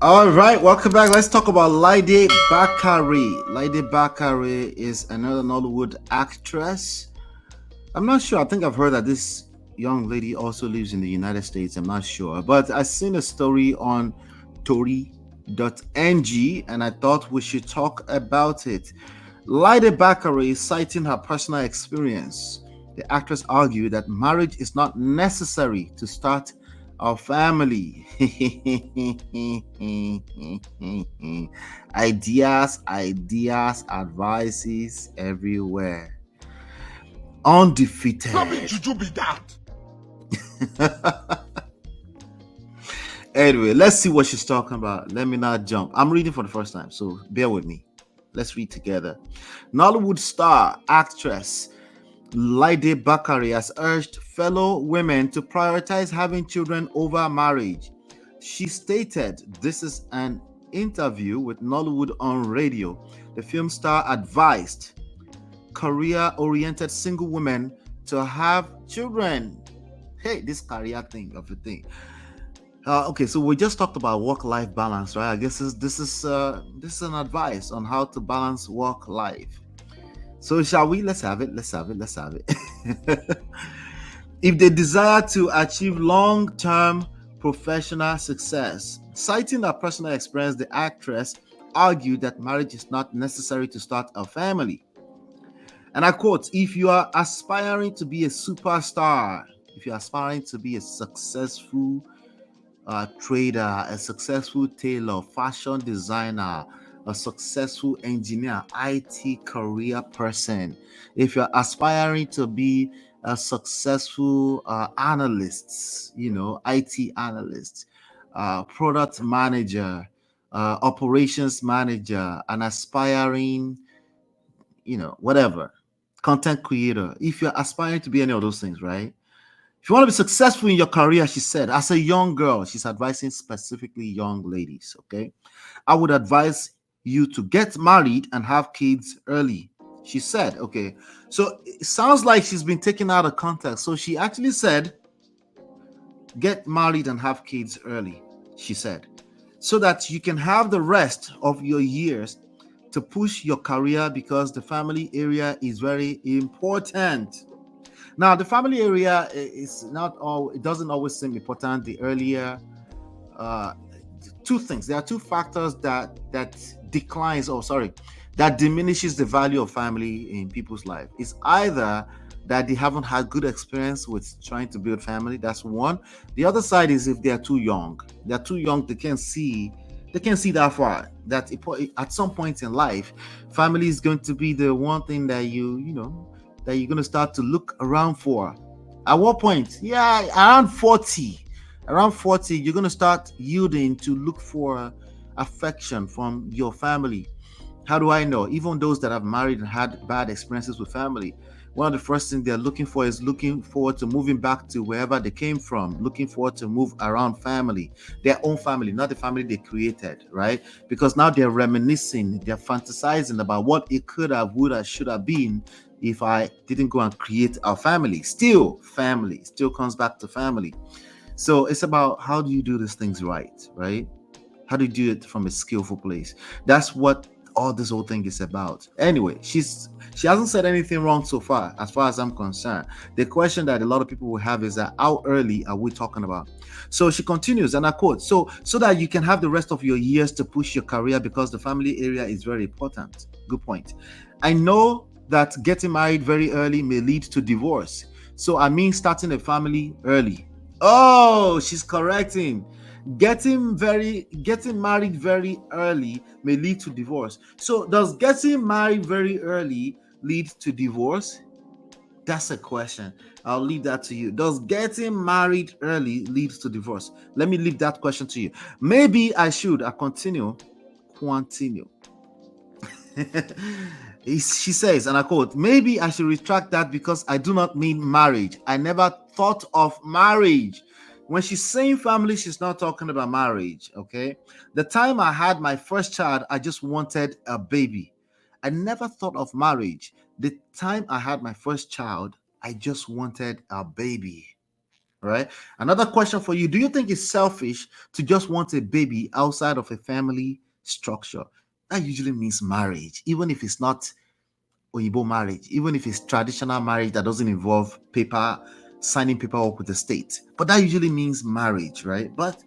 All right, welcome back. Let's talk about Laide Bakare. Laide Bakare is another Nollywood actress. I'm not sure. I think I've heard that this young lady also lives in the United States. I'm not sure. But I seen a story on Tori.ng and I thought we should talk about it. Laide Bakare is citing her personal experience. The actress argued that marriage is not necessary to start a family. ideas, advices everywhere. Undefeated. Not be juju be that. Anyway, let's see what she's talking about. Let me not jump. I'm reading for the first time, so bear with me. Let's read together. Nollywood star actress Laide Bakare has urged fellow women to prioritize having children over marriage. She stated this is an interview with Nollywood on radio. The film star advised career-oriented single women to have children. Hey, this career thing of a thing. Okay, so we just talked about work-life balance, right? I guess this is an advice on how to balance work-life. So shall we? Let's have it. Let's have it. Let's have it. If they desire to achieve long-term professional success, citing her personal experience, the actress argued that marriage is not necessary to start a family. And I quote, if you are aspiring to be a superstar, if you're aspiring to be a successful trader, a successful tailor, fashion designer, a successful engineer, IT career person, if you're aspiring to be a successful analyst, IT analyst, product manager, operations manager, an aspiring, whatever, content creator, if you're aspiring to be any of those things, right? If you want to be successful in your career, she said, as a young girl, she's advising specifically young ladies, okay? I would advise you to get married and have kids early. She said, okay. So it sounds like she's been taken out of context. So she actually said, get married and have kids early, she said, so that you can have the rest of your years to push your career because the family area is very important. Now, the family area is not all, it doesn't always seem important. The earlier, uh, two things, there are two factors that declines, oh, sorry, that diminishes the value of family in people's life. It's either that they haven't had good experience with trying to build family. That's one. The other side is if they're too young. They're too young, they can't see that far. That at some point in life, family is going to be the one thing that that you're going to start to look around for. At what point? Yeah, around 40. Around 40, you're going to start yielding to look for affection from your family. How do I know? Even those that have married and had bad experiences with family, one of the first things they're looking for is looking forward to moving back to wherever they came from, looking forward to move around family, their own family, not the family they created, right? Because now they're reminiscing, they're fantasizing about what it could have, would have, should have been if I didn't go and create a family. Still, family still comes back to family. So it's about how do you do these things right, right? How do you do it from a skillful place? That's what all this whole thing is about. Anyway, she hasn't said anything wrong so far as I'm concerned. The question that a lot of people will have is that how early are we talking about? So she continues, and I quote, so that you can have the rest of your years to push your career because the family area is very important. Good point. I know that getting married very early may lead to divorce. So I mean starting a family early. Oh, she's correcting. Getting married very early may lead to divorce. So does getting married very early lead to divorce? That's a question. I'll leave that to you. Does getting married early lead to divorce? Let me leave that question to you. Maybe I should. I continue. Continue. She says, and I quote, maybe I should retract that because I do not mean marriage. I never thought of marriage. When she's saying family, she's not talking about marriage, okay? The time I had my first child, I just wanted a baby. I never thought of marriage. The time I had my first child, I just wanted a baby, right? Another question for you: do you think it's selfish to just want a baby outside of a family structure? That usually means marriage, even if it's not Oyibo marriage, even if it's traditional marriage that doesn't involve paper signing paperwork with the state. But that usually means marriage, right? But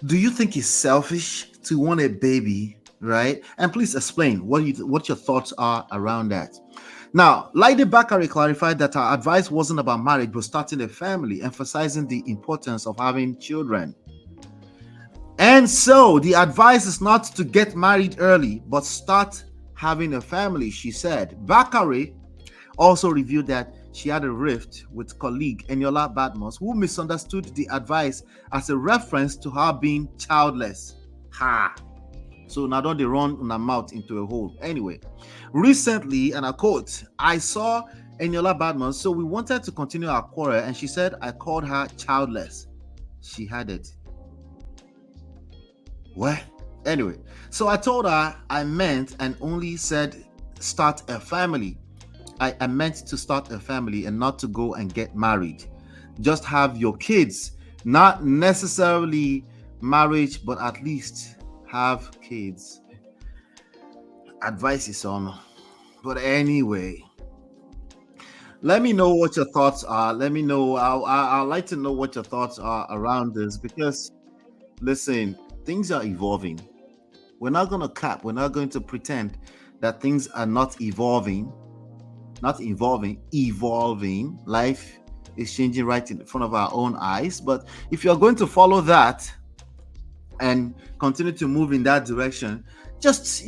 do you think it's selfish to want a baby, right? And please explain what your thoughts are around that. Now, Laide Bakare clarified that her advice wasn't about marriage, but starting a family, emphasizing the importance of having children. And so, the advice is not to get married early, but start having a family, she said. Bakare also revealed that she had a rift with colleague Eniola Badmus, who misunderstood the advice as a reference to her being childless. Ha! So now don't they run on her mouth into a hole. Anyway, recently, and I quote, I saw Eniola Badmus, so we wanted to continue our quarrel, and she said I called her childless. She had it. What? Anyway, so I told her I meant and only said start a family. I meant to start a family and not to go and get married. Just have your kids, not necessarily marriage, but at least have kids. Advice is on. But anyway, let me know what your thoughts are. Let me know. I'd like to know what your thoughts are around this, because listen, things are evolving. We're not going to cap. We're not going to pretend that things are not evolving. Evolving. Life is changing right in front of our own eyes. But if you're going to follow that and continue to move in that direction, just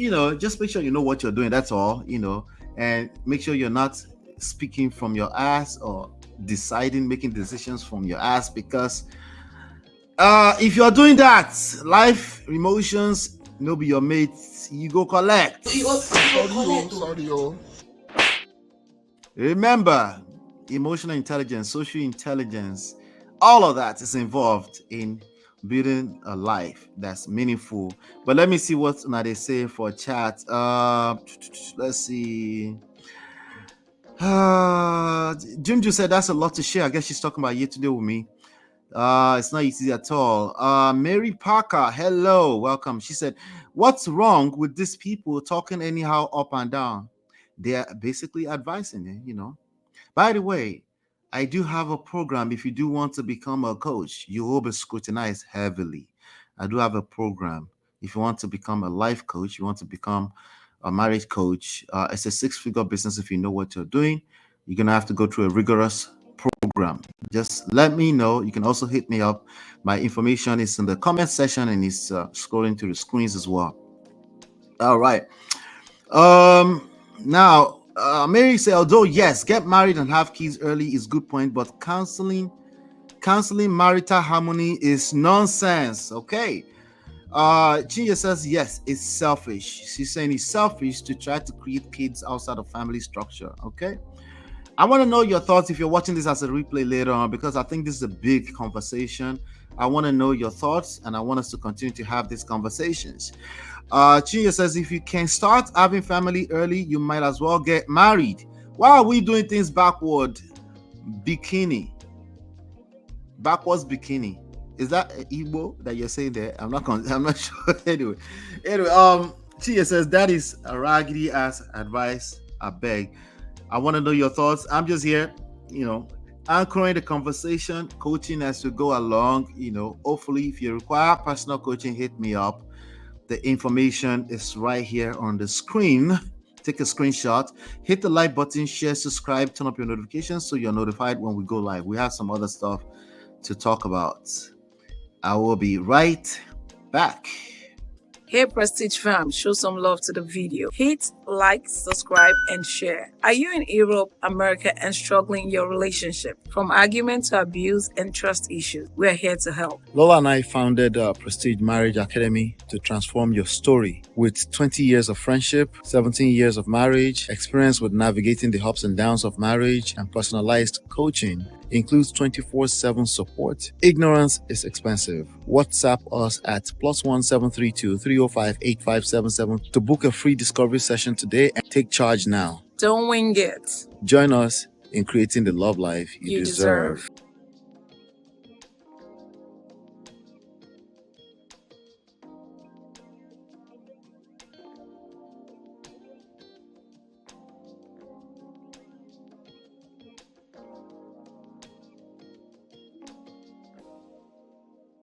make sure you know what you're doing. That's all, and make sure you're not speaking from your ass or making decisions from your ass, because if you're doing that, life, emotions, no be your mates, you go collect. Sorry. Remember, emotional intelligence, social intelligence, all of that is involved in building a life that's meaningful. But let me see what they say for chat. Let's see. Junju said that's a lot to share. I guess she's talking about you today with me. It's not easy at all. Mary Parker, hello, welcome. She said, what's wrong with these people talking anyhow up and down? They're basically advising you. By the way, I do have a program. If you do want to become a coach, you will be scrutinized heavily. I do have a program. If you want to become a life coach, you want to become a marriage coach, it's a 6-figure business. If you know what you're doing, you're going to have to go through a rigorous program. Just let me know. You can also hit me up. My information is in the comment section and it's scrolling through the screens as well. All right. Now, Mary said, although yes, get married and have kids early is good point, but counseling marital harmony is nonsense. Okay. Chinya says yes, it's selfish. She's saying it's selfish to try to create kids outside of family structure. Okay. I want to know your thoughts if you're watching this as a replay later on, because I think this is a big conversation. I want to know your thoughts, and I want us to continue to have these conversations. Chinya says, if you can start having family early, you might as well get married. Why are we doing things backward? Backwards bikini. Is that Igbo that you're saying there? I'm not sure. Anyway, Chinya says that is a raggedy ass advice. I beg. I want to know your thoughts. I'm just here, anchoring the conversation, coaching as we go along. Hopefully, if you require personal coaching, hit me up. The information is right here on the screen. Take a screenshot, hit the like button, share, subscribe, turn up your notifications so you're notified when we go live. We have some other stuff to talk about. I will be right back. Hey Prestige fam, show some love to the video. Hit like, subscribe, and share. Are you in Europe, America, and struggling in your relationship? From argument to abuse and trust issues, we are here to help. Lola and I founded Prestige Marriage Academy to transform your story. With 20 years of friendship, 17 years of marriage, experience with navigating the ups and downs of marriage, and personalized coaching, includes 24/7 support. Ignorance is expensive. WhatsApp us at +1 732 305 8577 to book a free discovery session today and take charge now. Don't wing it. Join us in creating the love life you deserve.